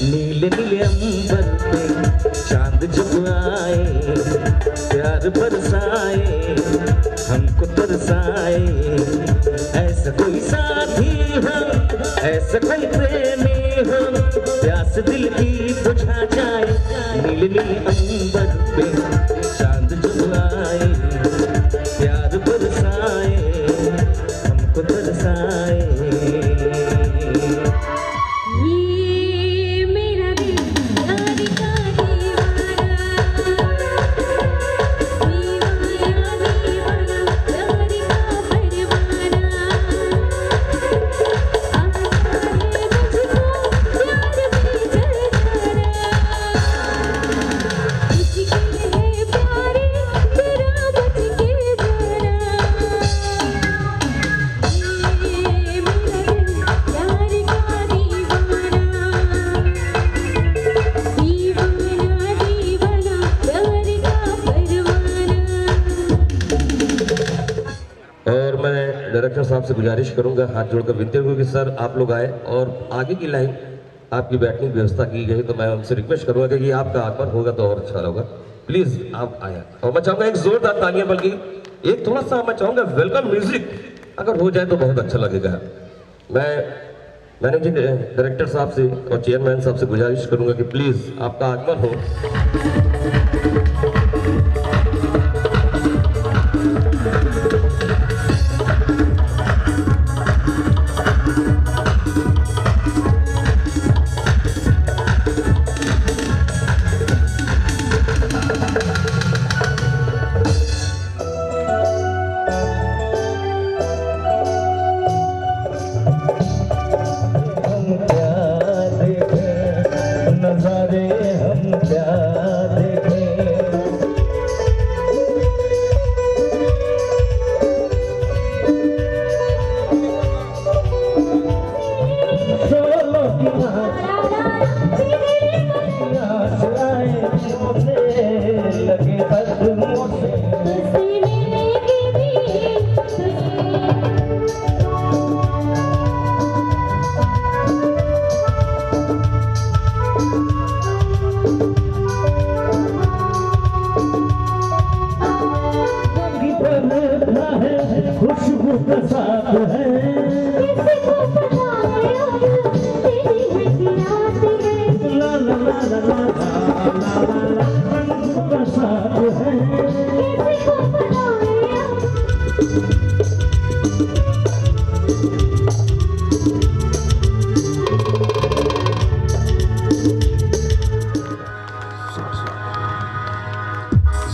नीले नीले अंबर पे चांद जब आए, प्यार बरसाए हमको तरसाए। ऐसा कोई साथी हो, ऐसा कोई प्रेमी हो, प्यास दिल की बुझा जाए। नीले नीले अंबर पे चांद जब आए, प्यार बरसाए हमको तरसाए। डायरेक्टर साहब से गुजारिश करूंगा, हाथ जोड़कर विनती करूंगा कि सर आप लोग आए और आगे की लाइन आपकी बैठने की व्यवस्था की गई, तो मैं उनसे रिक्वेस्ट करूंगा कि आपका आगमन होगा तो और अच्छा होगा। प्लीज आप आए और मैं चाहूंगा एक जोरदार तालियां, बल्कि एक थोड़ा सा मैं चाहूंगा वेलकम म्यूजिक अगर हो जाए तो बहुत अच्छा लगेगा। मैं मैनेजिंग डायरेक्टर साहब से और चेयरमैन साहब से गुजारिश करूंगा कि प्लीज आपका आगमन हो।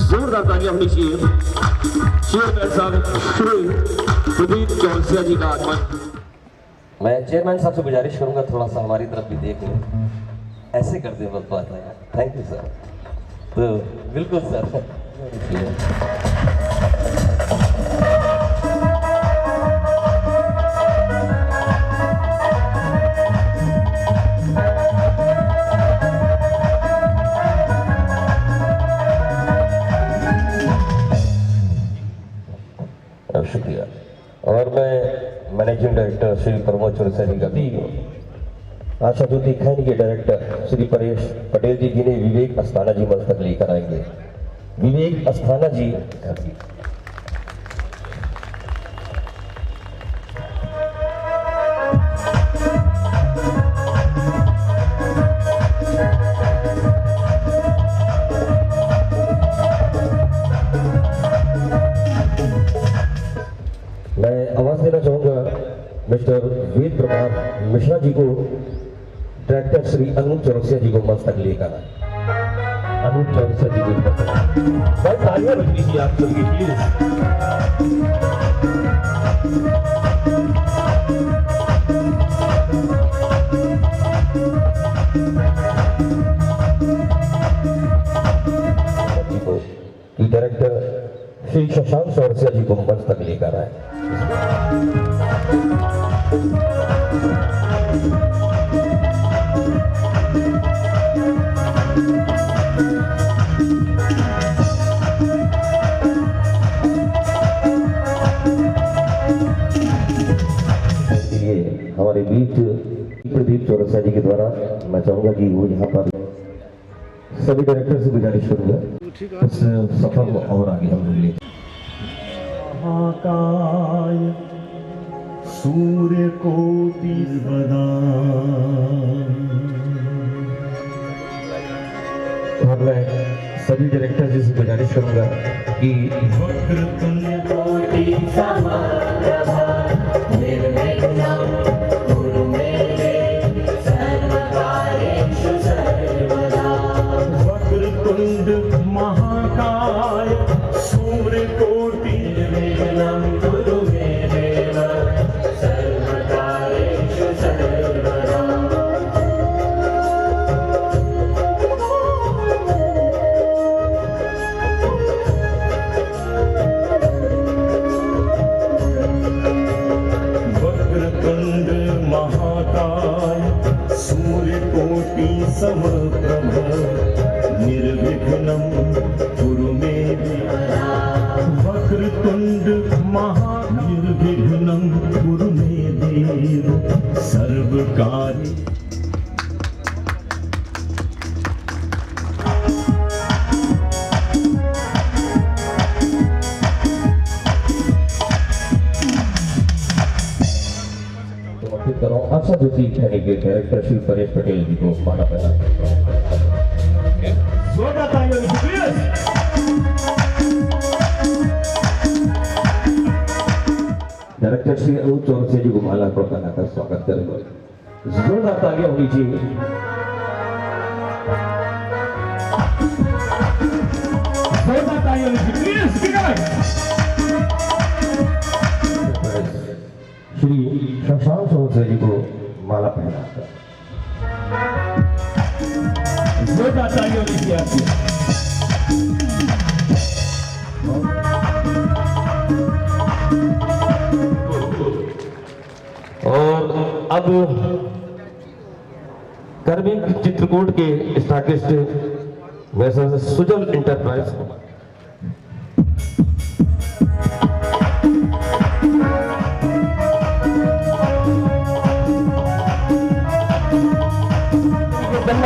जोरदार तालियां होनी चाहिए चेयरमैन साहब श्री प्रदीप चौरसिया जी का आगमन। मैं चेयरमैन साहब से गुजारिश करूंगा थोड़ा सा हमारी तरफ भी देख लें, ऐसे कर दे बात है। Thank you sir. तो बिल्कुल सर। शुक्रिया। और मैं मैनेजिंग डायरेक्टर श्री प्रमोद चौरसिया जी का आशा ज्योति खैनी के डायरेक्टर श्री परेश पटेल जी जिन्हें विवेक अस्थाना जी मंच तक लेकर आएंगे। विवेक अस्थाना जी मैं आवाज देना चाहूंगा मिस्टर वेद प्रभात मिश्रा जी को, डायरेक्टर श्री अनूप चौरसिया जी को मंच तक लेकर आए। अनूप चौरसिया जी को तालियां बजनी चाहिए आप सबकी प्लीज। डायरेक्टर श्री शशांक चौरसिया जी को मंच तक लेकर आए। हमारे बीच प्रदीप चौरसिया जी के द्वारा मैं चाहूंगा कि वो यहाँ पर सभी डायरेक्टर से गुजारिश करूंगा उस सफर को और आगे हम ले। महाकाय सूर्य कोटि और मैं सभी डायरेक्टर जी से गुजारिश करूंगा कि वक्रतुंड कोटि समप्रभा निर्विघ्नं कुरु मे देव सर्वकार्येषु सर्वदा। वक्रतुंड महाकाय सूर्य कोटि निर्विघ्नं कुरु मे देव सर्वकार्येषु सर्वदा। वक्रतुंड महाकाय सूर्यकोटि समप्रभ निर्विघ्नं कुरु मे देव। वक्रतुंड निर्विघ्नं कुरु मे देव सर्वकार्य। आशा ज्योति खैनी के डायरेक्टर श्री परेश पटेल जी को माला पहना। डायरेक्टर श्री अनूप चौरसिया जी को माला पहनाकर स्वागत करेंगे। जोरदार तालियां होनी चाहिए। जोरदार तालियां होनी चाहिए। श्री शशांक चौरसिया जी को माला पहनाकर जोरदार तालियां होनी चाहिए आपकी। और अब कर्मी चित्रकूट के स्टार्टिस्ट वैसे सुजल इंटरप्राइज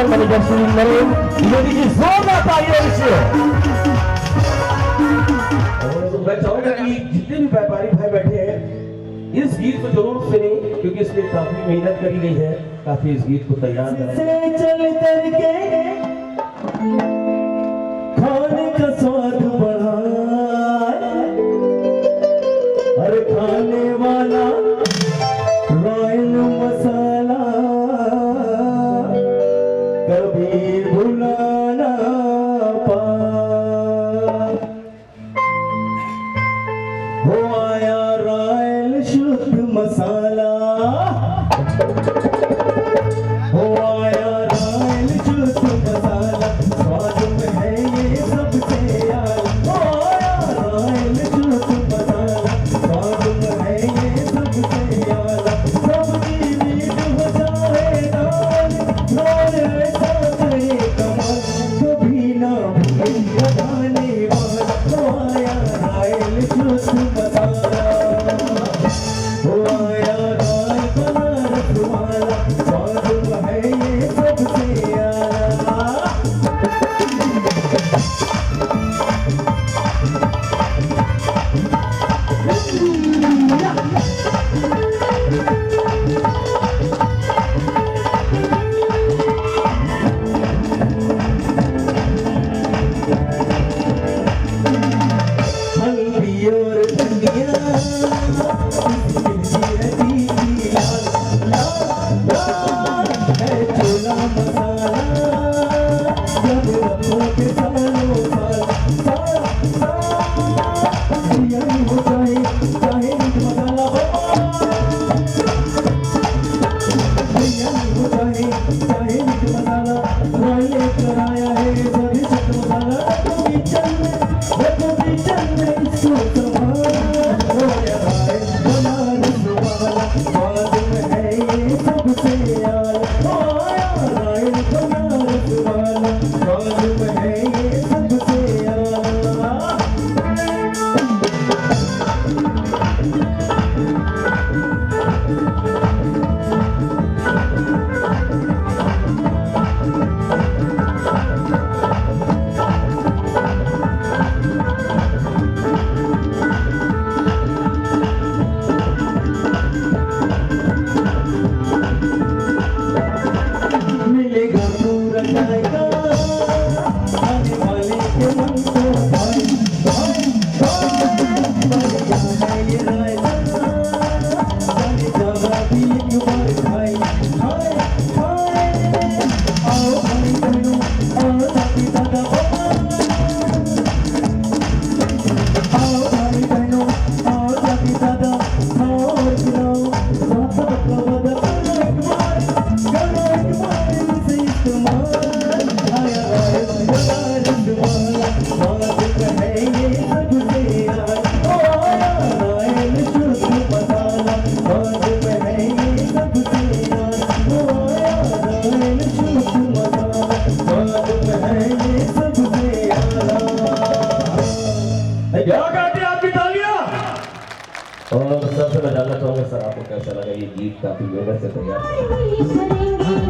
मैनेजर श्री नरेंद्र जोरदार तालियां मैं चाहूंगा कि जितने भी व्यापारी भाई बैठे हैं इस गीत को जरूर सुने, क्योंकि इस इसलिए काफी मेहनत करी गई है, काफी इस गीत को तैयार करा। से चल करके खाने का स्वाद बढ़ाए, हर खाने वाला रॉयल मसाला कभी भुलाना पाए। हो आया रॉयल शुद्ध मसाला, हो आया रॉयल शुद्ध मसाला, स्वाद में है ये सबसे आला। हो आया रॉयल शुद्ध मसाला, स्वाद में है ये सबसे आला। सबकी मीठ हो जाए दाल, दाल ऐसा करे कमाल, कभी ना भूले बनाने वाला। हो आया रॉयल शुद्ध मसाला, हो आया रॉयल बनारस वाला, स्वाद में है ये सबसे आला। हल्दी और धनिया रहती लाल लाल लाल है छोला मसाला, जब रखोगे सालों साल साल साल। बिरयानी हो चाहे चाहे मीट मसाला हो, बिरयानी हो चाहे चाहे मीट मसाला, रॉयल लेकर आया है सभी शुद्ध मसाला। देखो किचन में इसको संभाला, हो आया रॉयल बनारस वाला, स्वाद में है ये सबसे आला। हो आया रॉयल बनारस वाला, स्वाद में है ये सबसे आला। मिलेगा पूरा जाएगा, आने वाले के मन को भाई भाई भाई। बढ़िया है ये रायता, जाने जावा भी एक बार खाई खाए खाए। आओ भाई बहनों, आओ दादी दादा बाबा, आओ भाई बहनों, आओ दादी दादा, खाओ और खिलाओ, स्वाद का वादा करो एक बार, करो एक बार इनसे इस्तेमाल। आया रॉयल बनारस वाला, स्वाद में है ये सबसे आला। ओ आया रॉयल शुद्ध मसाला, स्वाद में है ये सबसे आला। ओ आया रॉयल शुद्ध मसाला, स्वाद में है ये सबसे आला। क्या कहते हैं आपकी तालियां? और सबसे मैं जानना चाहूंगा सर, आपको कैसा लगा ये गीत? काफी मेहनत से तैयार किया।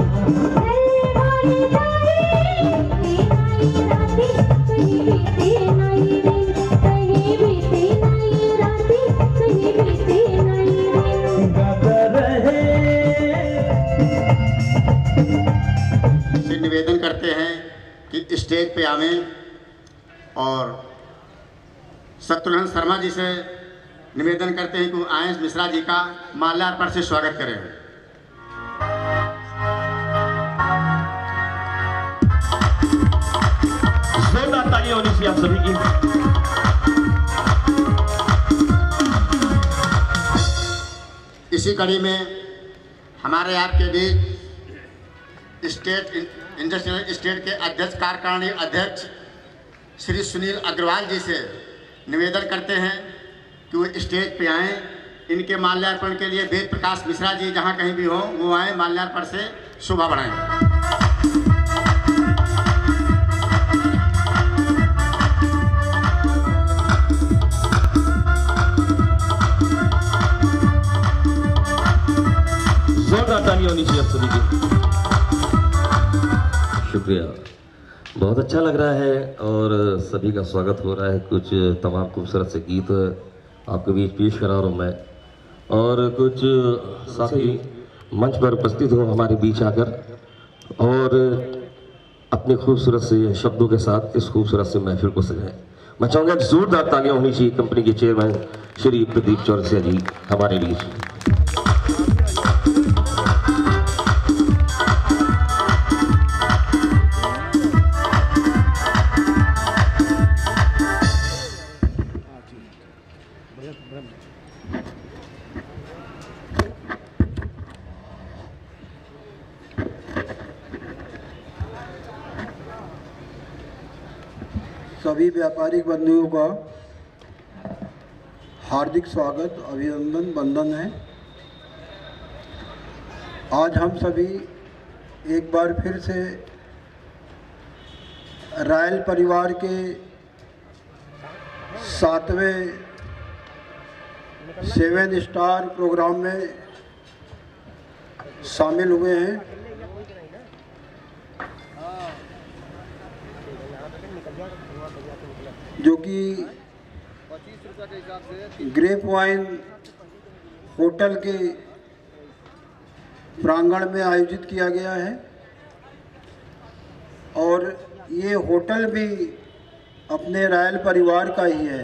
गाता रहे से निवेदन करते हैं कि स्टेज पे आवें और शत्रुघ्न शर्मा जी से निवेदन करते हैं कि वो आयंस मिश्रा जी का माल्यार्पण से स्वागत करें। जोरदार तालियां होनी चाहिए आप सभी की। इसी कड़ी में हमारे आपके बीच स्टेट इंडस्ट्रियल स्टेट के अध्यक्ष कार्यकारिणी अध्यक्ष श्री सुनील अग्रवाल जी से निवेदन करते हैं कि वो स्टेज पे आएँ। इनके माल्यार्पण के लिए वेद प्रकाश मिश्रा जी जहाँ कहीं भी हों वो आएँ, माल्यार्पण से शोभा बढ़ाएं। जोरदार तालियां होनी चाहिए आप सभी की। शुक्रिया, बहुत अच्छा लग रहा है और सभी का स्वागत हो रहा है। कुछ तमाम खूबसूरत से गीत आपके बीच पेश करा रहा हूँ मैं, और कुछ साथी मंच पर उपस्थित हो हमारे बीच आकर और अपने खूबसूरत से शब्दों के साथ इस खूबसूरत से महफिल को सजाएं। मैं चाहूँगा जोरदार तालियां होनी चाहिए कंपनी के चेयरमैन श्री प्रदीप चौरसिया जी हमारे बीच। सभी व्यापारिक बंधुओं का हार्दिक स्वागत, अभिनंदन, वंदन है। आज हम सभी एक बार फिर से रॉयल परिवार के 7वें 7 स्टार प्रोग्राम में शामिल हुए हैं। जो कि ग्रेप वाइन होटल के प्रांगण में आयोजित किया गया है और ये होटल भी अपने रॉयल परिवार का ही है।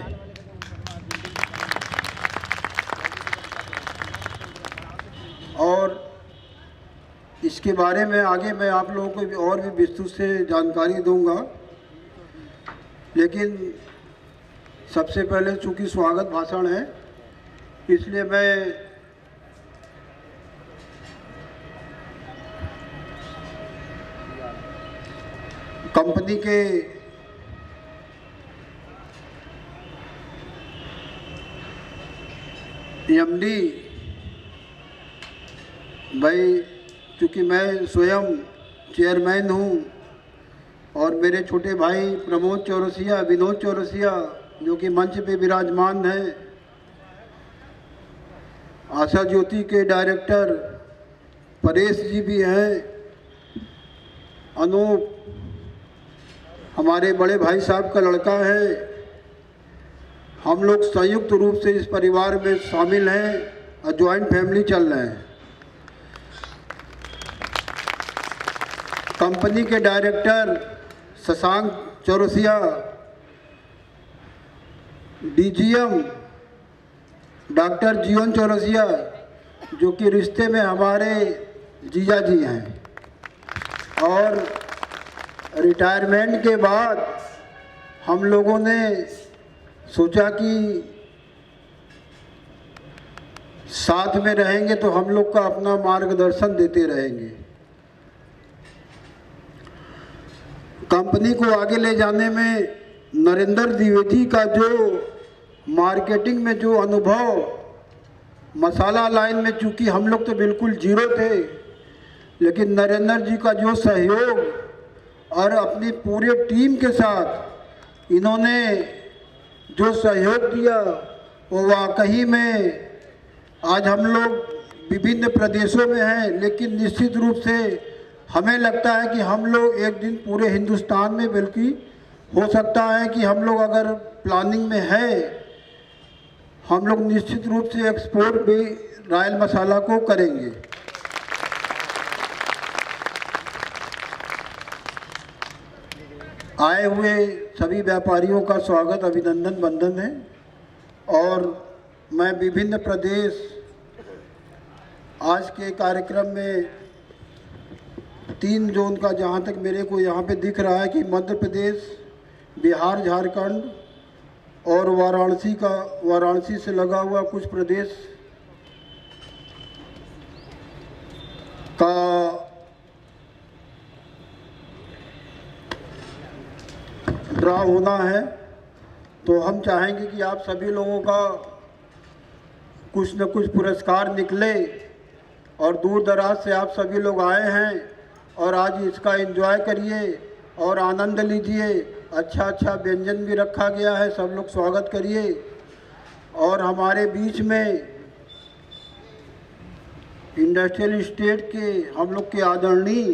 और इसके बारे में आगे मैं आप लोगों को भी और भी विस्तृत से जानकारी दूंगा, लेकिन सबसे पहले चूंकि स्वागत भाषण है इसलिए मैं कंपनी के एमडी भाई, चूँकि मैं स्वयं चेयरमैन हूँ और मेरे छोटे भाई प्रमोद चौरसिया, विनोद चौरसिया जो कि मंच पे विराजमान हैं, आशा ज्योति के डायरेक्टर परेश जी भी हैं, अनूप हमारे बड़े भाई साहब का लड़का है। हम लोग संयुक्त रूप से इस परिवार में शामिल हैं और ज्वाइंट फैमिली चल रहे हैं। कंपनी के director Shashank Chaurasia, DGM doctor जीवन चौरसिया जो कि रिश्ते में हमारे जीजा जी हैं, और रिटायरमेंट के बाद हम लोगों ने सोचा कि साथ में रहेंगे तो हम लोग का अपना मार्गदर्शन देते रहेंगे। कंपनी को आगे ले जाने में नरेंद्र द्विवेदी का जो मार्केटिंग में जो अनुभव, मसाला लाइन में चूँकि हम लोग तो बिल्कुल जीरो थे, लेकिन नरेंद्र जी का जो सहयोग और अपनी पूरे टीम के साथ इन्होंने जो सहयोग दिया वो वाकई में आज हम लोग विभिन्न प्रदेशों में हैं, लेकिन निश्चित रूप से हमें लगता है कि हम लोग एक दिन पूरे हिंदुस्तान में, बल्कि हो सकता है कि हम लोग अगर प्लानिंग में है, हम लोग निश्चित रूप से एक्सपोर्ट भी रॉयल मसाला को करेंगे। आए हुए सभी व्यापारियों का स्वागत, अभिनंदन, वंदन है। और मैं विभिन्न प्रदेश आज के कार्यक्रम में 3 जोन का, जहाँ तक मेरे को यहाँ पे दिख रहा है कि मध्य प्रदेश, बिहार, झारखंड और वाराणसी से लगा हुआ कुछ प्रदेश का ड्रा होना है। तो हम चाहेंगे कि आप सभी लोगों का कुछ न कुछ पुरस्कार निकले, और दूर दराज से आप सभी लोग आए हैं और आज इसका एंजॉय करिए और आनंद लीजिए। अच्छा अच्छा व्यंजन भी रखा गया है, सब लोग स्वागत करिए। और हमारे बीच में इंडस्ट्रियल स्टेट के हम लोग के आदरणीय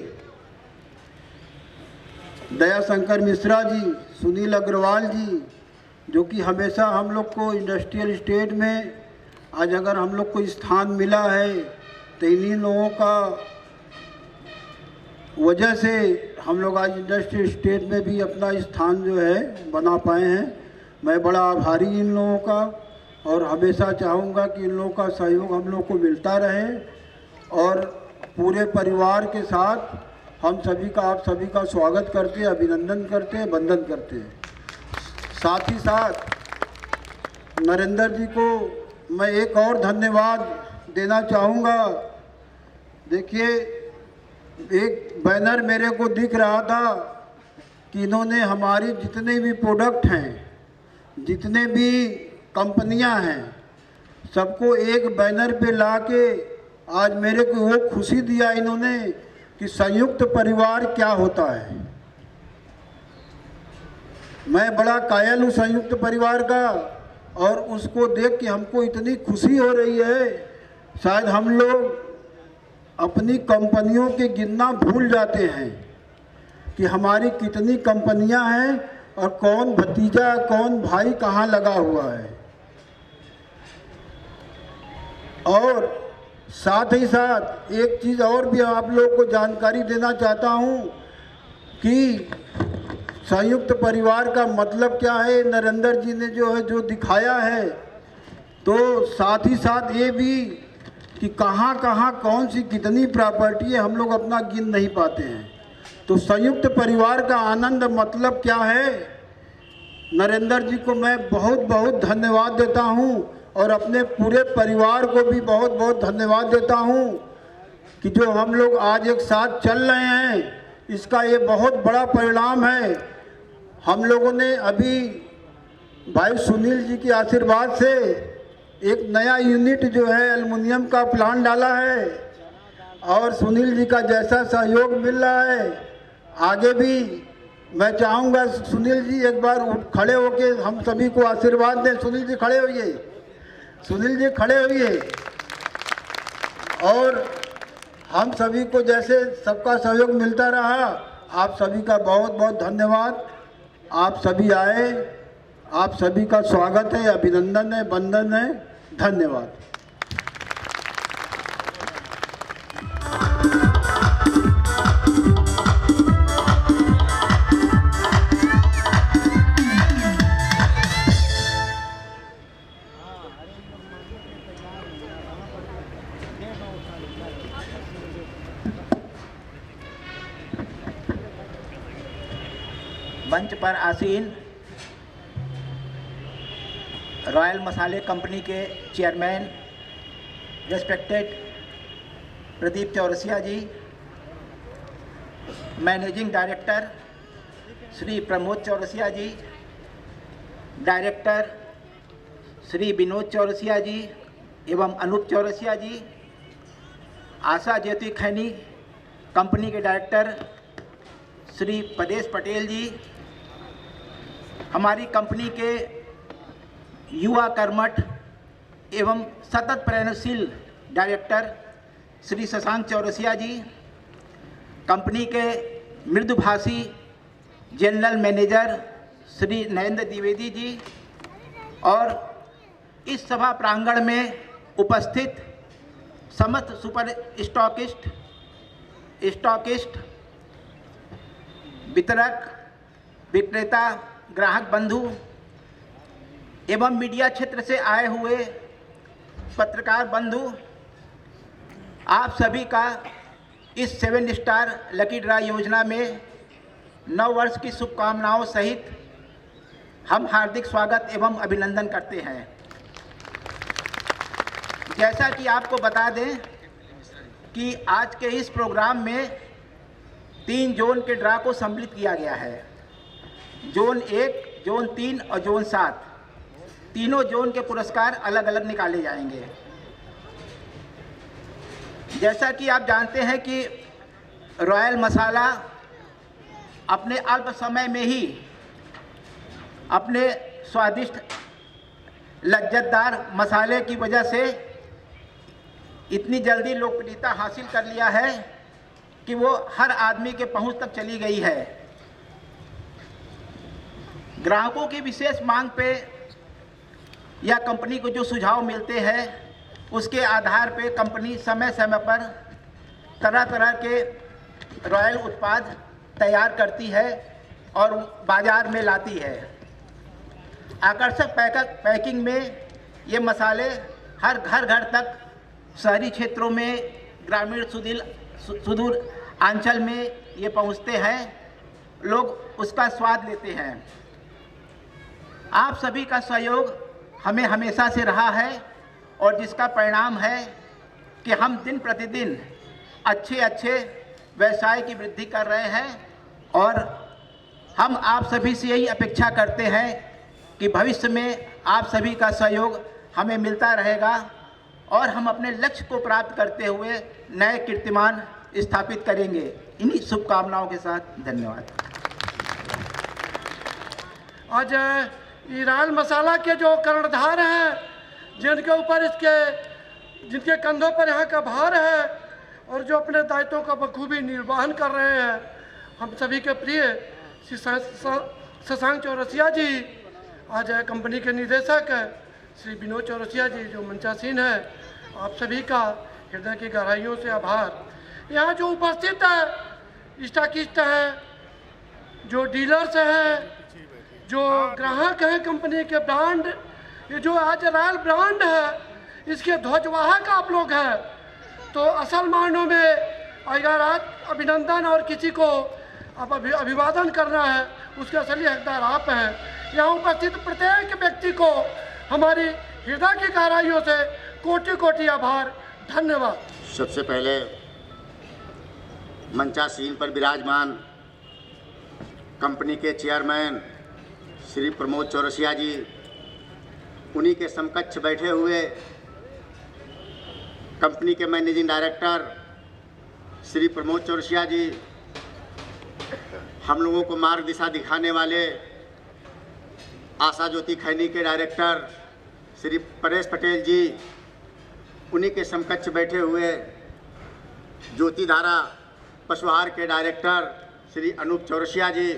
दया शंकर मिश्रा जी, सुनील अग्रवाल जी, जो कि हमेशा हम लोग को इंडस्ट्रियल स्टेट में आज अगर हम लोग को स्थान मिला है तो इन्हीं लोगों का वजह से हम लोग आज इंडस्ट्रियल स्टेट में भी अपना स्थान जो है बना पाए हैं। मैं बड़ा आभारी इन लोगों का और हमेशा चाहूँगा कि इन लोगों का सहयोग हम लोग को मिलता रहे और पूरे परिवार के साथ हम सभी का, आप सभी का स्वागत करते हैं, अभिनंदन करते हैं, वंदन करते हैं। साथ ही साथ नरेंद्र जी को मैं एक और धन्यवाद देना चाहूँगा। देखिए, एक बैनर मेरे को दिख रहा था कि इन्होंने हमारी जितने भी प्रोडक्ट हैं, जितने भी कंपनियां हैं, सबको एक बैनर पे लाके आज मेरे को वो खुशी दिया इन्होंने कि संयुक्त परिवार क्या होता है। मैं बड़ा कायल हूँ संयुक्त परिवार का, और उसको देख के हमको इतनी खुशी हो रही है, शायद हम लोग अपनी कंपनियों के गिनना भूल जाते हैं कि हमारी कितनी कंपनियां हैं और कौन भतीजा कौन भाई कहाँ लगा हुआ है। और साथ ही साथ एक चीज़ और भी आप लोग को जानकारी देना चाहता हूँ कि संयुक्त परिवार का मतलब क्या है, नरेंद्र जी ने जो है जो दिखाया है, तो साथ ही साथ ये भी कि कहाँ कहाँ कौन सी कितनी प्रॉपर्टी है हम लोग अपना गिन नहीं पाते हैं। तो संयुक्त परिवार का आनंद मतलब क्या है, नरेंद्र जी को मैं बहुत बहुत धन्यवाद देता हूँ और अपने पूरे परिवार को भी बहुत बहुत धन्यवाद देता हूँ कि जो हम लोग आज एक साथ चल रहे हैं, इसका ये बहुत बड़ा परिणाम है। हम लोगों ने अभी भाई सुनील जी के आशीर्वाद से एक नया यूनिट जो है एल्युमिनियम का प्लांट डाला है, और सुनील जी का जैसा सहयोग मिल रहा है, आगे भी मैं चाहूँगा सुनील जी एक बार खड़े होके हम सभी को आशीर्वाद दें। सुनील जी खड़े होइए, सुनील जी खड़े होइए। और हम सभी को जैसे सबका सहयोग मिलता रहा, आप सभी का बहुत बहुत धन्यवाद। आप सभी आए, आप सभी का स्वागत है, अभिनंदन है, वंदन है, धन्यवाद। मंच पर आसीन रॉयल मसाले कंपनी के चेयरमैन रेस्पेक्टेड प्रदीप चौरसिया जी, मैनेजिंग डायरेक्टर श्री प्रमोद चौरसिया जी, डायरेक्टर श्री विनोद चौरसिया जी एवं अनूप चौरसिया जी, आशा ज्योति खैनी कंपनी के डायरेक्टर श्री पदेश पटेल जी, हमारी कंपनी के युवा कर्मठ एवं सतत प्रयत्नशील डायरेक्टर श्री शशांक चौरसिया जी, कंपनी के मृदुभाषी जनरल मैनेजर श्री नरेंद्र द्विवेदी जी, और इस सभा प्रांगण में उपस्थित समस्त सुपर स्टॉकिस्ट, वितरक, विक्रेता, ग्राहक बंधु एवं मीडिया क्षेत्र से आए हुए पत्रकार बंधु, आप सभी का इस 7 स्टार लकी ड्रा योजना में नव वर्ष की शुभकामनाओं सहित हम हार्दिक स्वागत एवं अभिनंदन करते हैं। जैसा कि आपको बता दें कि आज के इस प्रोग्राम में 3 जोन के ड्रा को सम्मिलित किया गया है। जोन 1, जोन 3 और जोन 7, तीनों जोन के पुरस्कार अलग अलग निकाले जाएंगे। जैसा कि आप जानते हैं कि रॉयल मसाला अपने अल्प समय में ही अपने स्वादिष्ट लज्जतदार मसाले की वजह से इतनी जल्दी लोकप्रियता हासिल कर लिया है कि वो हर आदमी के पहुंच तक चली गई है। ग्राहकों की विशेष मांग पे या कंपनी को जो सुझाव मिलते हैं उसके आधार पे कंपनी समय समय पर तरह तरह के रॉयल उत्पाद तैयार करती है और बाज़ार में लाती है। आकर्षक पैकिंग में ये मसाले हर घर तक शहरी क्षेत्रों में, ग्रामीण सुदूर अंचल में ये पहुंचते हैं, लोग उसका स्वाद लेते हैं। आप सभी का सहयोग हमें हमेशा से रहा है और जिसका परिणाम है कि हम दिन प्रतिदिन अच्छे व्यवसाय की वृद्धि कर रहे हैं और हम आप सभी से यही अपेक्षा करते हैं कि भविष्य में आप सभी का सहयोग हमें मिलता रहेगा और हम अपने लक्ष्य को प्राप्त करते हुए नए कीर्तिमान स्थापित करेंगे। इन्हीं शुभकामनाओं के साथ धन्यवाद। आज ईरान मसाला के जो कर्णधार हैं, जिनके ऊपर जिनके कंधों पर यहाँ का भार है और जो अपने दायित्वों का बखूबी निर्वहन कर रहे हैं, हम सभी के प्रिय श्री शशांक चौरसिया जी, आज कंपनी के निदेशक श्री विनोद चौरसिया जी जो मंचासीन है, आप सभी का हृदय की गहराइयों से आभार। यहाँ जो उपस्थित है स्टॉकिस्ट हैं, जो डीलर्स हैं, जो ग्राहक हैं कंपनी के ब्रांड, ये जो आज रॉयल ब्रांड है, इसके ध्वजवाहक आप लोग हैं, तो असल मायनों में अगर आज अभिनंदन और किसी को अब अभिवादन करना है, उसके असली हकदार आप हैं। यहाँ उपस्थित प्रत्येक व्यक्ति को हमारी हृदय की गहराइयों से कोटि आभार, धन्यवाद। सबसे पहले मंचासीन पर विराजमान कंपनी के चेयरमैन श्री प्रमोद चौरसिया जी, उन्हीं के समकक्ष बैठे हुए कंपनी के मैनेजिंग डायरेक्टर श्री प्रमोद चौरसिया जी, हम लोगों को मार्ग दिशा दिखाने वाले आशा ज्योति खैनी के डायरेक्टर श्री परेश पटेल जी, उन्हीं के समकक्ष बैठे हुए ज्योति धारा पशुहार के डायरेक्टर श्री अनूप चौरसिया जी,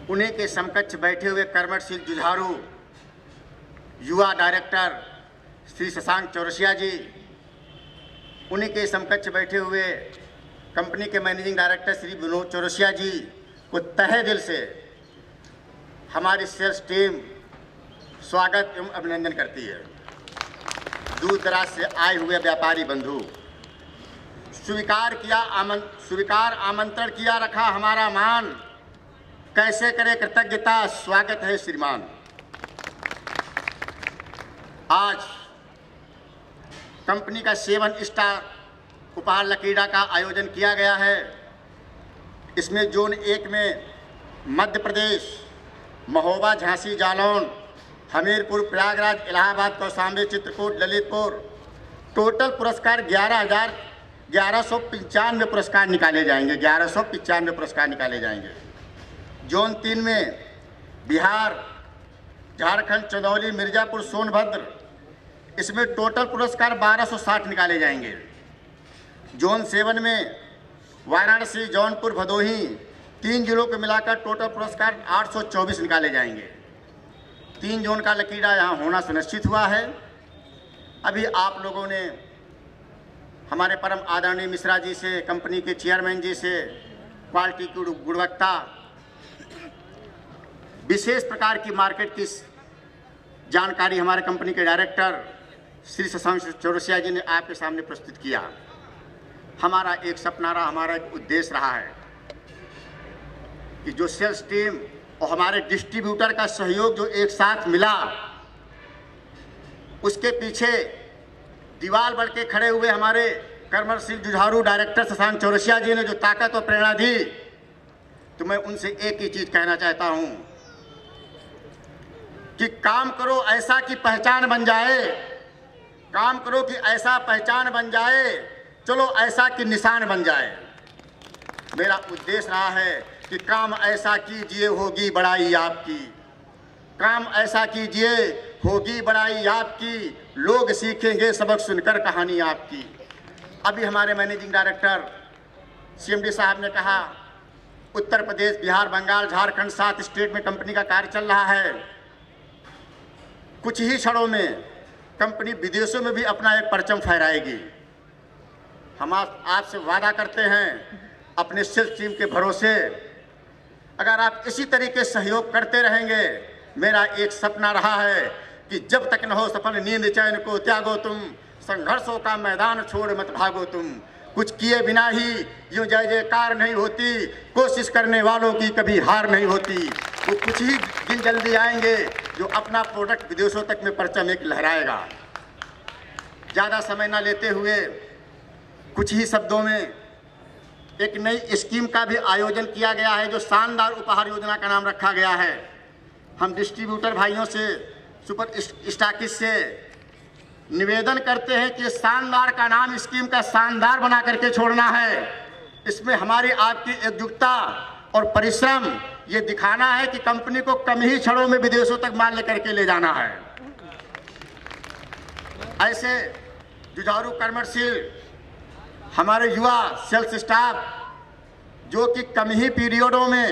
उन्हीं के समकक्ष बैठे हुए कर्मठशील जुझारू युवा डायरेक्टर श्री शशांक चौरसिया जी, उन्हीं के समकक्ष बैठे हुए कंपनी के मैनेजिंग डायरेक्टर श्री विनोद चौरसिया जी को तहे दिल से हमारी सेल्स टीम स्वागत एवं अभिनंदन करती है। दूर दराज से आए हुए व्यापारी बंधु, स्वीकार आमंत्रण किया, रखा हमारा मान, कैसे करे कृतज्ञता, स्वागत है श्रीमान। आज कंपनी का 7 स्टार उपहार लकीड़ा का आयोजन किया गया है। इसमें जोन 1 में मध्य प्रदेश, महोबा, झांसी, जालौन, हमीरपुर, प्रयागराज, इलाहाबाद, कौशाम्बी, चित्रकूट, ललितपुर, टोटल पुरस्कार 1195 पुरस्कार निकाले जाएंगे। 1195 पुरस्कार निकाले जाएंगे। जोन 3 में बिहार, झारखंड, चंदौली, मिर्जापुर, सोनभद्र, इसमें टोटल पुरस्कार 1260 निकाले जाएंगे। जोन 7 में वाराणसी, जौनपुर, भदोही, 3 जिलों को मिलाकर टोटल पुरस्कार 824 निकाले जाएंगे। 3 जोन का लकीड़ा यहाँ होना सुनिश्चित हुआ है। अभी आप लोगों ने हमारे परम आदरणीय मिश्रा जी से, कंपनी के चेयरमैन जी से क्वालिटी की गुणवत्ता, विशेष प्रकार की मार्केट की जानकारी हमारे कंपनी के डायरेक्टर श्री शशांक चौरसिया जी ने आपके सामने प्रस्तुत किया। हमारा एक सपना रहा, हमारा एक उद्देश्य रहा है कि जो सेल्स टीम और हमारे डिस्ट्रीब्यूटर का सहयोग जो एक साथ मिला, उसके पीछे दीवार बढ़ के खड़े हुए हमारे कर्मशील जुझारू डायरेक्टर शशांक चौरसिया जी ने जो ताकत और प्रेरणा दी, तो मैं उनसे एक ही चीज कहना चाहता हूं कि काम करो ऐसा कि पहचान बन जाए, काम करो कि ऐसा पहचान बन जाए, चलो ऐसा कि निशान बन जाए। मेरा उद्देश्य रहा है कि काम ऐसा कीजिए होगी बड़ाई आपकी, काम ऐसा कीजिए होगी बड़ाई आपकी, लोग सीखेंगे सबक सुनकर कहानी आपकी। अभी हमारे मैनेजिंग डायरेक्टर सीएमडी साहब ने कहा, उत्तर प्रदेश, बिहार, बंगाल, झारखंड, 7 स्टेट में कंपनी का कार्य चल रहा है। कुछ ही क्षणों में कंपनी विदेशों में भी अपना एक परचम फहराएगी। हम आपसे वादा करते हैं अपने सेल्स टीम के भरोसे, अगर आप इसी तरीके सहयोग करते रहेंगे, मेरा एक सपना रहा है कि जब तक न हो सफल नींद चैन को त्यागो तुम, संघर्षों का मैदान छोड़ मत भागो तुम। कुछ किए बिना ही यूं जय जयकार नहीं होती, कोशिश करने वालों की कभी हार नहीं होती। वो कुछ ही दिन जल्दी आएंगे जो अपना प्रोडक्ट विदेशों तक में परचम एक लहराएगा। ज़्यादा समय ना लेते हुए कुछ ही शब्दों में एक नई स्कीम का भी आयोजन किया गया है जो शानदार उपहार योजना का नाम रखा गया है। हम डिस्ट्रीब्यूटर भाइयों से, सुपर स्टॉकिस्ट से निवेदन करते हैं कि शानदार का नाम स्कीम का शानदार बना करके छोड़ना है। इसमें हमारी आपकी एकजुटता और परिश्रम ये दिखाना है कि कंपनी को कम ही क्षणों में विदेशों तक माल लेकर के ले जाना है। ऐसे जुझारू कर्मशील हमारे युवा सेल्स स्टाफ जो कि कम ही पीरियडों में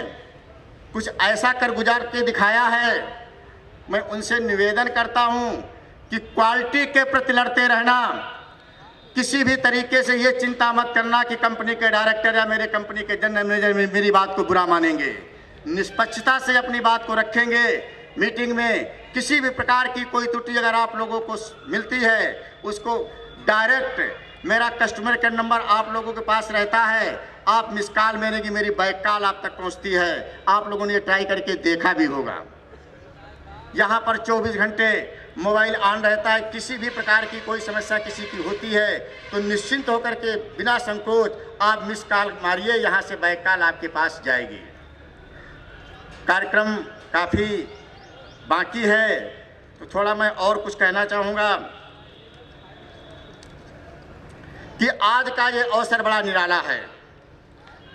कुछ ऐसा कर गुजार के दिखाया है, मैं उनसे निवेदन करता हूं कि क्वालिटी के प्रति लड़ते रहना। किसी भी तरीके से ये चिंता मत करना कि कंपनी के डायरेक्टर या मेरे कंपनी के जनरल मैनेजर मेरी बात को बुरा मानेंगे। निष्पक्षता से अपनी बात को रखेंगे। मीटिंग में किसी भी प्रकार की कोई त्रुटि अगर आप लोगों को मिलती है, उसको डायरेक्ट मेरा कस्टमर केयर नंबर आप लोगों के पास रहता है, आप मिस कॉल मेरी बैक कॉल आप तक पहुंचती है। आप लोगों ने ये ट्राई करके देखा भी होगा। यहाँ पर 24 घंटे मोबाइल ऑन रहता है। किसी भी प्रकार की कोई समस्या किसी की होती है तो निश्चिंत होकर के बिना संकोच आप मिस कॉल मारिए, यहाँ से बैक कॉल आपके पास जाएगी। कार्यक्रम काफ़ी बाकी है तो थोड़ा मैं और कुछ कहना चाहूँगा कि आज का ये अवसर बड़ा निराला है।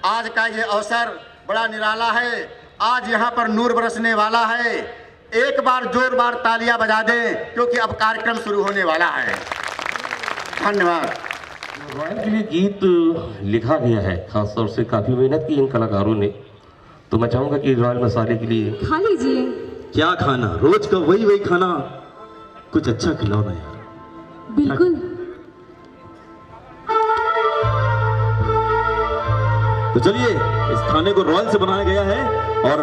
आज का ये अवसर बड़ा निराला है। आज यहाँ पर नूर बरसने वाला है। एक बार जोरदार तालियां बजा दें क्योंकि अब कार्यक्रम शुरू होने वाला है। धन्यवाद। रॉयल के लिए गीत लिखा गया है, खासतौर से काफ़ी मेहनत की इन कलाकारों ने। तो मैं चाहूँगा कि रॉयल मसाले के लिए खा लीजिए। क्या खाना, रोज का वही खाना, कुछ अच्छा खिलाओ ना यार। बिल्कुल। तो चलिए, इस खाने को रॉयल से बनाया गया है और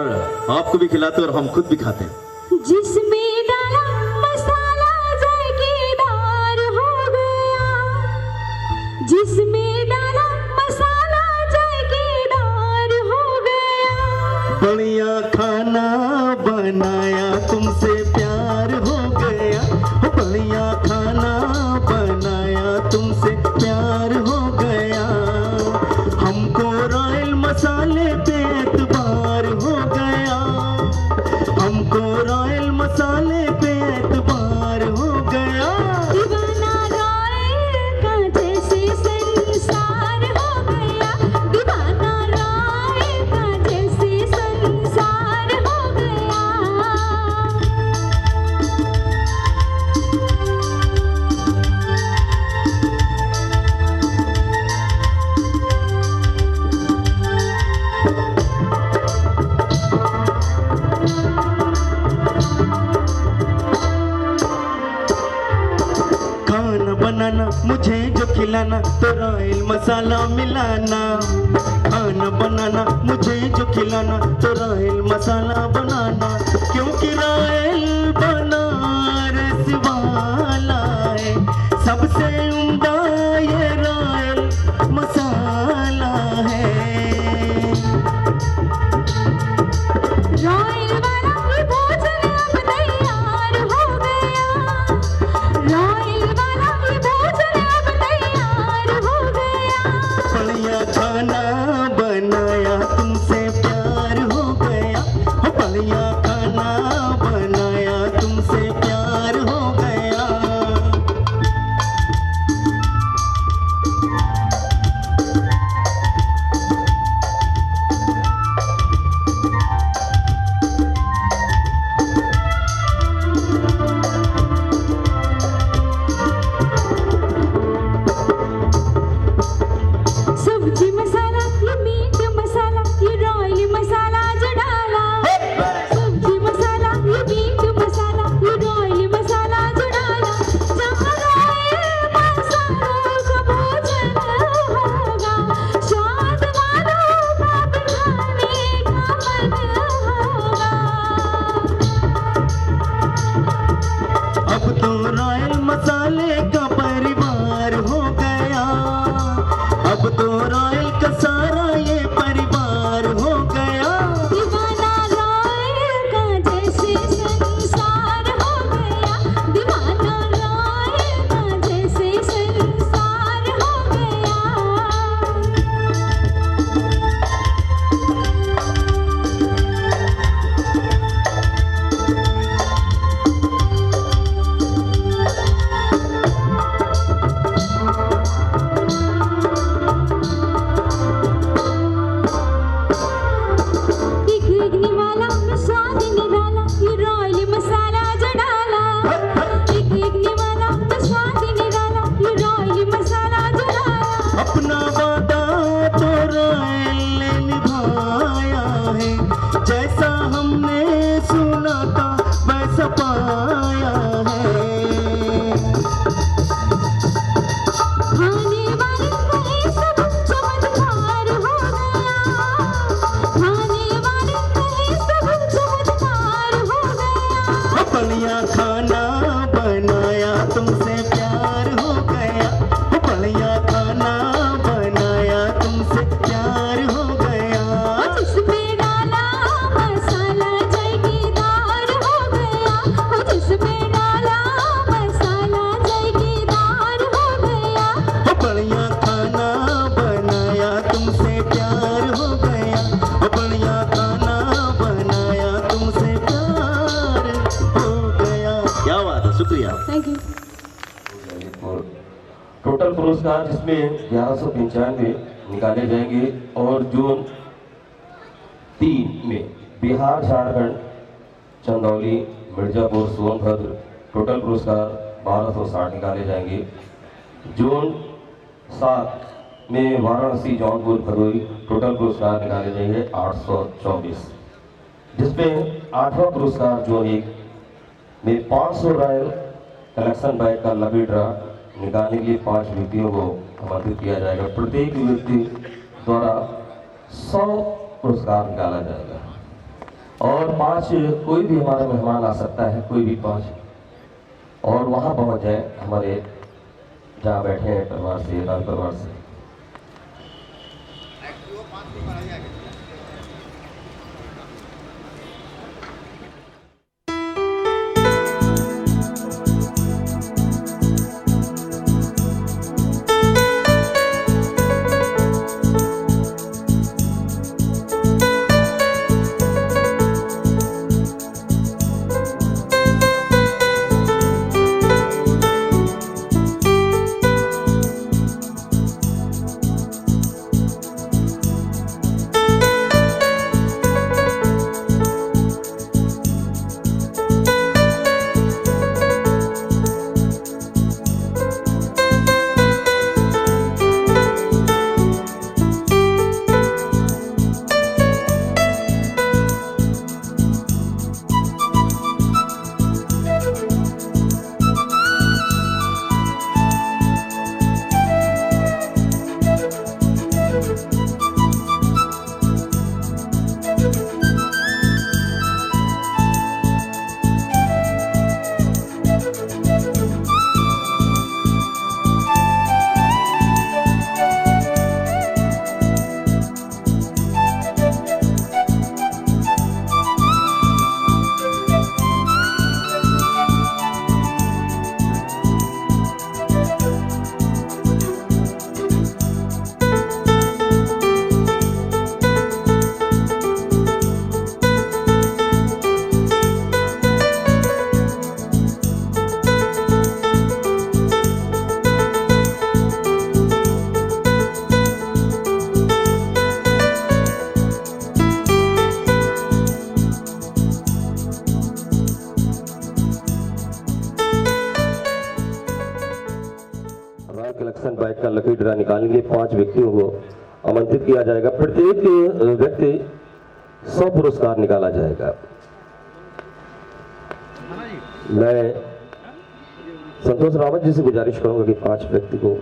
आपको भी खिलाते हैं और हम खुद भी खाते हैं। जिसमें डाला मसाला जायकेदार हो गया, जिसमें डाला मसाला जायकेदार हो गया। बढ़िया खाना बनाया तुमसे प्यार हो गया, बढ़िया खाना बनाया तुमसे प्यार हो गया। हमको रॉयल मसाले पे एतबार हो गया, हमको रॉयल मसाले पे एतबार हो गया। दीवाना रॉयल का जैसे संसार हो गया, दीवाना रॉयल का जैसे संसार हो गया। खाना बनाना मुझे जो खिलाना तो रॉयल मसाला मिलाना। खाना बनाना मुझे जो खिलाना तो रॉयल मसाला बनाना। क्योंकि रॉयल बनारस वाला है, सबसे उम्दा ये रॉयल मसाला है। रॉयल वाला ये भोजन अब तैयार हो गया, रॉयल वाला ये भोजन अब तैयार हो गया। बढ़िया खाना बनाया तुमसे प्यार हो गया, बढ़िया खाना बनाया तुमसे प्यार हो गया। तो रॉयल का सारा ये परिवार हो गया। दीवाना रॉयल का जैसे संसार हो गया, दीवाना रॉयल का जैसे संसार हो गया। एक अग्नि वाला में स्वाद निराला, ये रॉयल मसाला जो डाला। एक अग्नि वाला में स्वाद निराला, ये रॉयल मसाला जो डाला। अपना वादा तो रॉयल ने निभाया है, जैसा हमने सुना था वैसा पाया है। खाने वाले कहे सब चमत्कार हो गया, खाने वाले कहे सब चमत्कार हो गया। बढ़िया खाना बनाया तुमसे प्यार हो गया। बढ़िया खाना बनाया तुमसे प्यार हो गया। जिसमें डाला मसाला जायकेदार हो गया, जिसमें डाला मसाला जायकेदार हो गया। बढ़िया खाना बनाया तुमसे प्यार हो गया। बढ़िया खाना बनाया तुमसे प्यार हो गया। क्या बात है, शुक्रिया। Thank you. टोटल पुरस्कार जिसमें 1195 निकाले जाएंगे और जून 3 में बिहार, झारखंड, चंदौली, मिर्जापुर, सोनभद्र टोटल पुरस्कार 1260 निकाले जाएंगे। जून 7 में वाराणसी, जौनपुर, भदोई टोटल पुरस्कार निकाले जाएंगे 824, जिसमें 8वां पुरस्कार जून 1 में 500 रॉयल कलेक्शन बैग का लकी ड्रा निकालने के लिए 5 व्यक्तियों को आमंत्रित किया जाएगा। प्रत्येक व्यक्ति द्वारा 100 पुरस्कार निकाला जाएगा और 5 कोई भी हमारा मेहमान आ सकता है, कोई भी 5 और वहाँ पहुँच जाए हमारे जहाँ बैठे हैं परिवार से, राज परिवार से। कलेक्शन बाइक का लकी ड्रा निकालेंगे। 5 व्यक्तियों को आमंत्रित किया जाएगा। प्रत्येक व्यक्ति 100 पुरस्कार निकाला जाएगा। मैं संतोष रावत जी से गुजारिश करूंगा कि 5 व्यक्ति को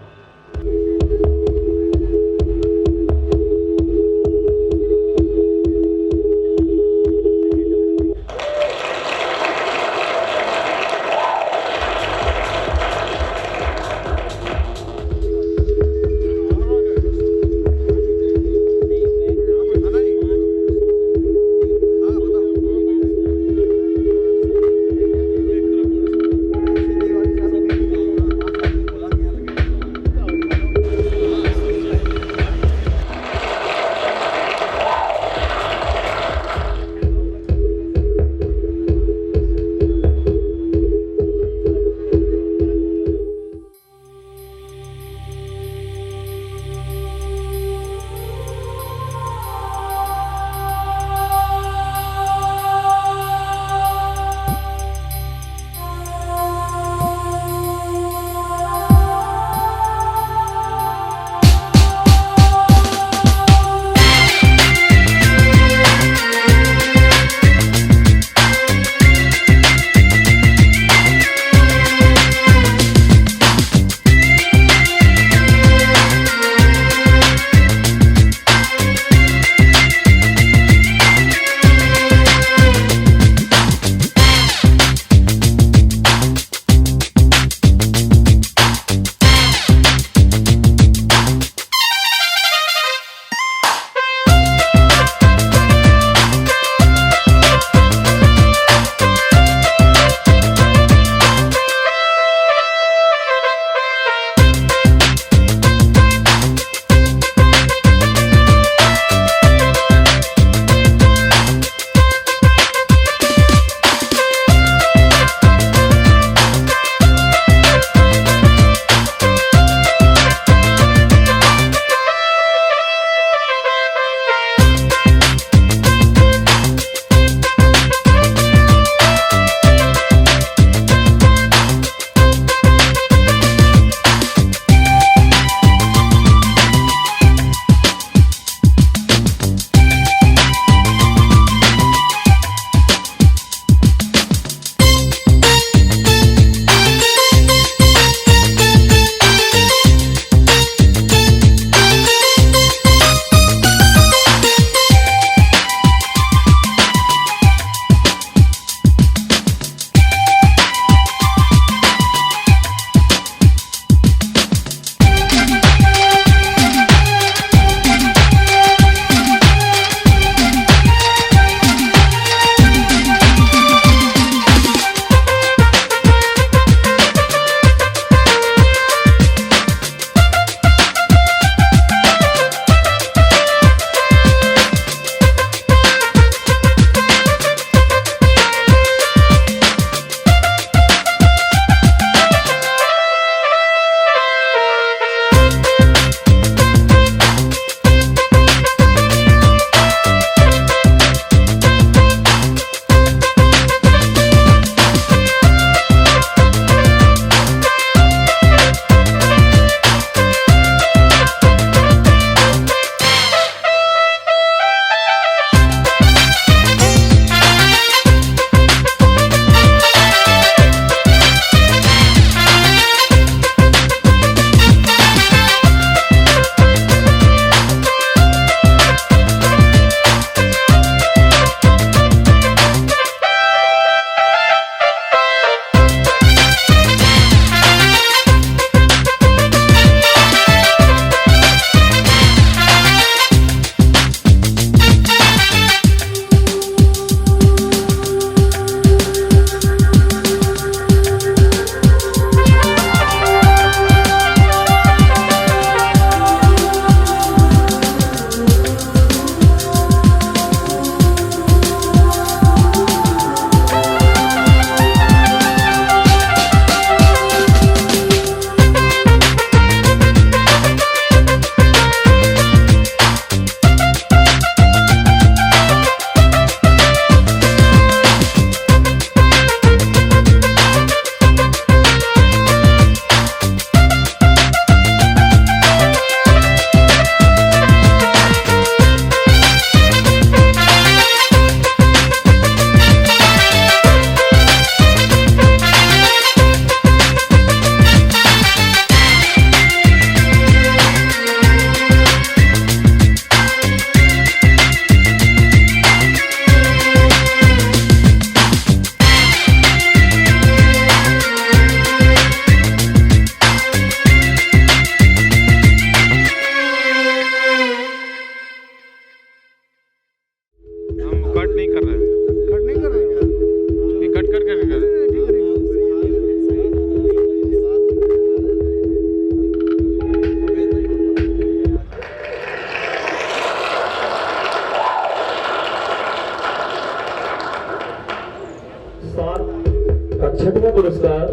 पुरस्कार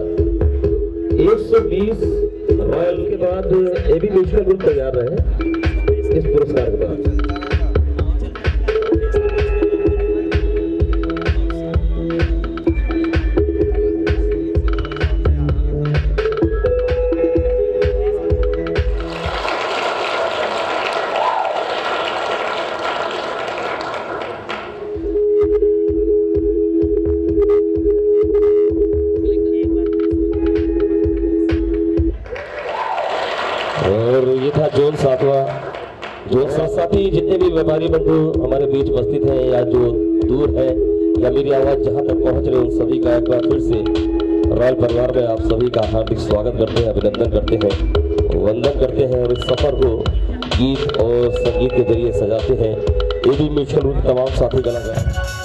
120 रॉयल के बाद एबी म्यूजिकल ग्रुप तैयार रहे इस पुरस्कार के बाद। और ये था जोन सातवां। जोन साथी जितने भी व्यापारी बंधु हमारे बीच उपस्थित हैं या जो दूर है या मेरी आवाज जहां तक पहुंच रही है, उन सभी का एक बार फिर से रॉयल परिवार में आप सभी का हार्दिक स्वागत करते हैं, अभिनंदन करते हैं, वंदन करते हैं और इस सफर को गीत और संगीत के जरिए सजाते हैं। एबी म्यूजिकल ग्रुप के तमाम साथी कलाकार।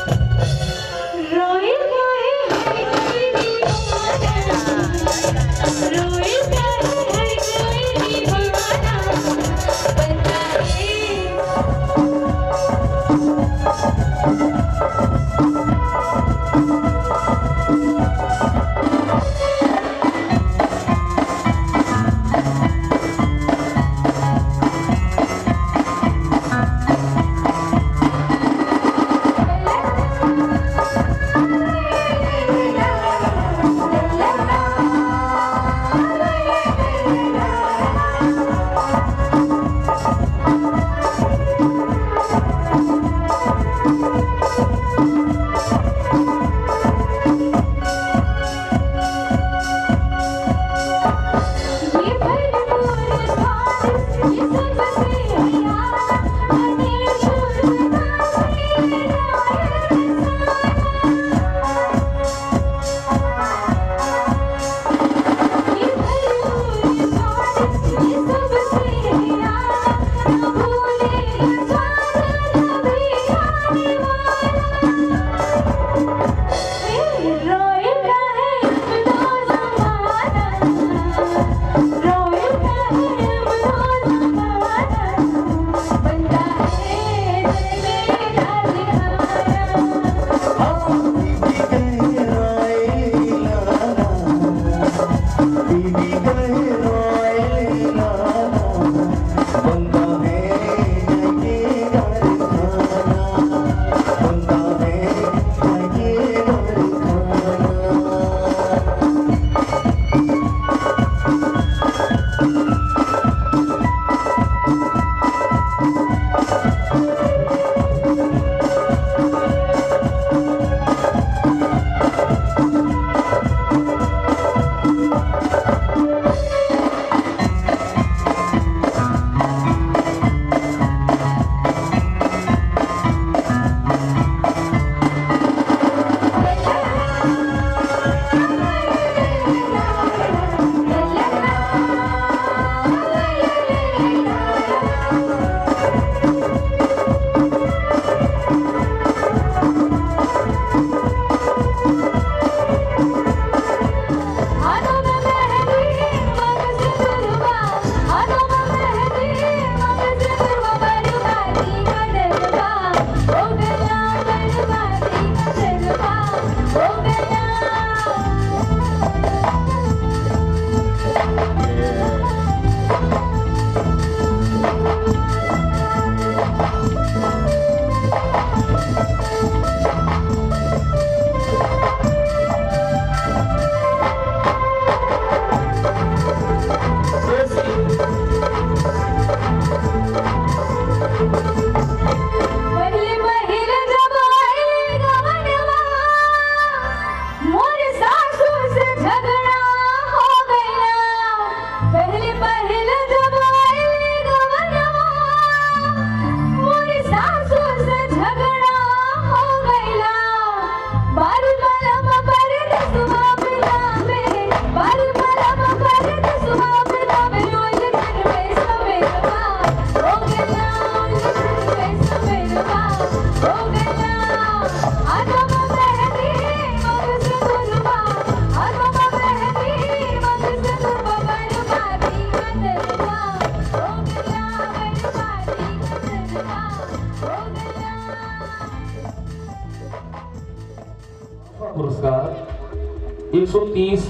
130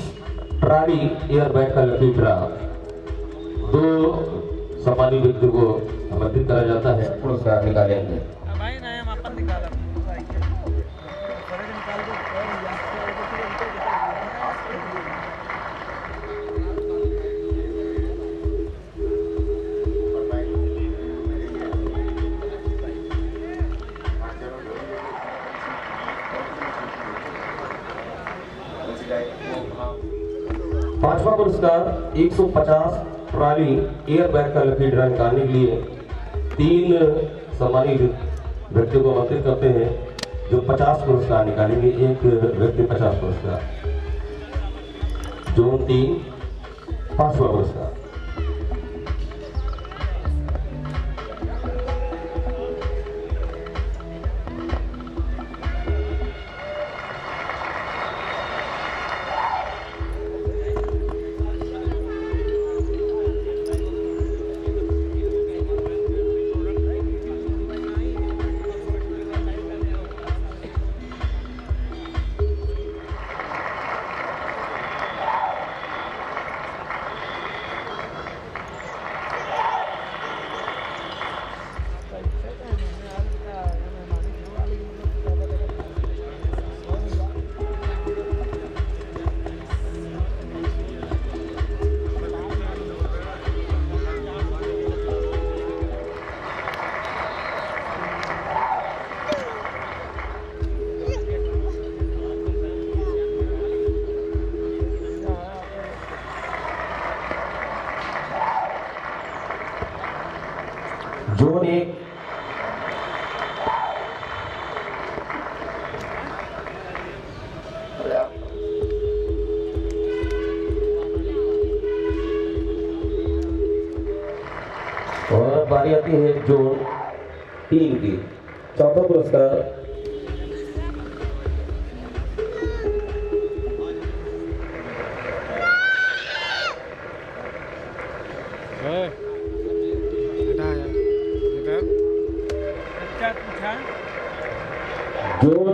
ट्राली एयरबैग का लकी ड्रा 2 सम्मानित व्यक्ति को समर्पित करा जाता है। पुरस्कार निकालेंगे। पांचवा पुरस्कार 150 ट्राली एयरबैग का लकी ड्रा निकालने के लिए 3 सम्मानित व्यक्तियों को आमंत्रित करते हैं जो 50 पुरस्कार निकालेंगे। एक व्यक्ति 50 पुरस्कार। जोन 3 5वां पुरस्कार। जोन 1 और बारी आती है जोन 3 की। चौथा पुरस्कार जोन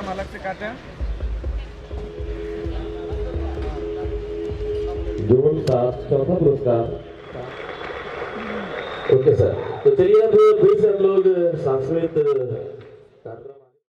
अलग से काटे। जोन 7 चौथा पुरस्कार। ओके सर, तो चलिए अब फिर से हम लोग सांस्कृतिक